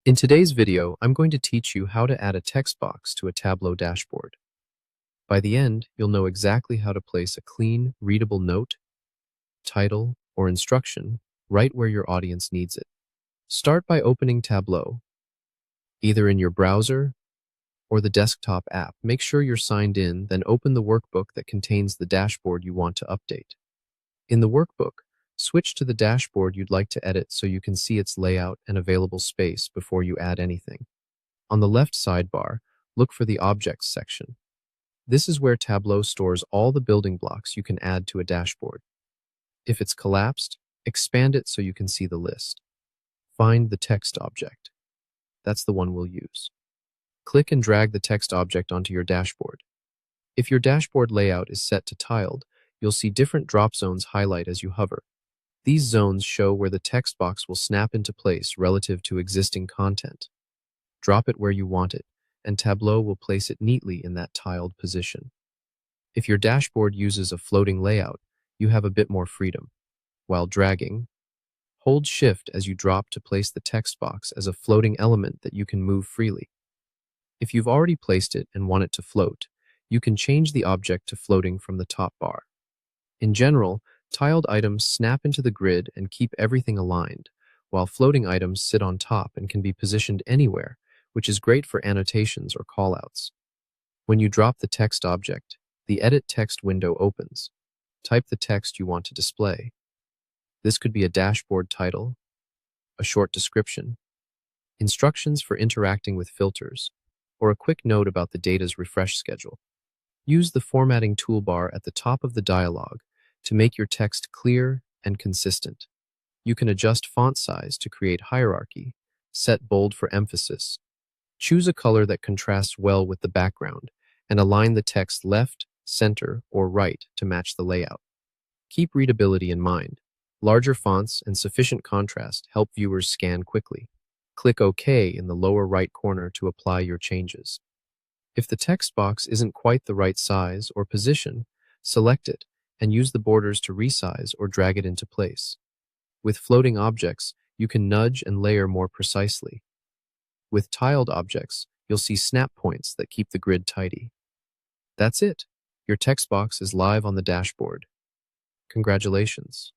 In today's video, I'm going to teach you how to add a text box to a Tableau dashboard. By the end, you'll know exactly how to place a clean, readable note, title, or instruction right where your audience needs it. Start by opening Tableau, either in your browser or the desktop app. Make sure you're signed in, then open the workbook that contains the dashboard you want to update. In the workbook, switch to the dashboard you'd like to edit so you can see its layout and available space before you add anything. On the left sidebar, look for the Objects section. This is where Tableau stores all the building blocks you can add to a dashboard. If it's collapsed, expand it so you can see the list. Find the text object. That's the one we'll use. Click and drag the text object onto your dashboard. If your dashboard layout is set to tiled, you'll see different drop zones highlight as you hover. These zones show where the text box will snap into place relative to existing content. Drop it where you want it, and Tableau will place it neatly in that tiled position. If your dashboard uses a floating layout, you have a bit more freedom. While dragging, hold Shift as you drop to place the text box as a floating element that you can move freely. If you've already placed it and want it to float, you can change the object to floating from the top bar. In general, tiled items snap into the grid and keep everything aligned, while floating items sit on top and can be positioned anywhere, which is great for annotations or callouts. When you drop the text object, the Edit Text window opens. Type the text you want to display. This could be a dashboard title, a short description, instructions for interacting with filters, or a quick note about the data's refresh schedule. Use the formatting toolbar at the top of the dialog to make your text clear and consistent. You can adjust font size to create hierarchy, set bold for emphasis. Choose a color that contrasts well with the background, and align the text left, center, or right to match the layout. Keep readability in mind. Larger fonts and sufficient contrast help viewers scan quickly. Click OK in the lower right corner to apply your changes. If the text box isn't quite the right size or position, select it and use the borders to resize or drag it into place. With floating objects, you can nudge and layer more precisely. With tiled objects, you'll see snap points that keep the grid tidy. That's it. Your text box is live on the dashboard. Congratulations.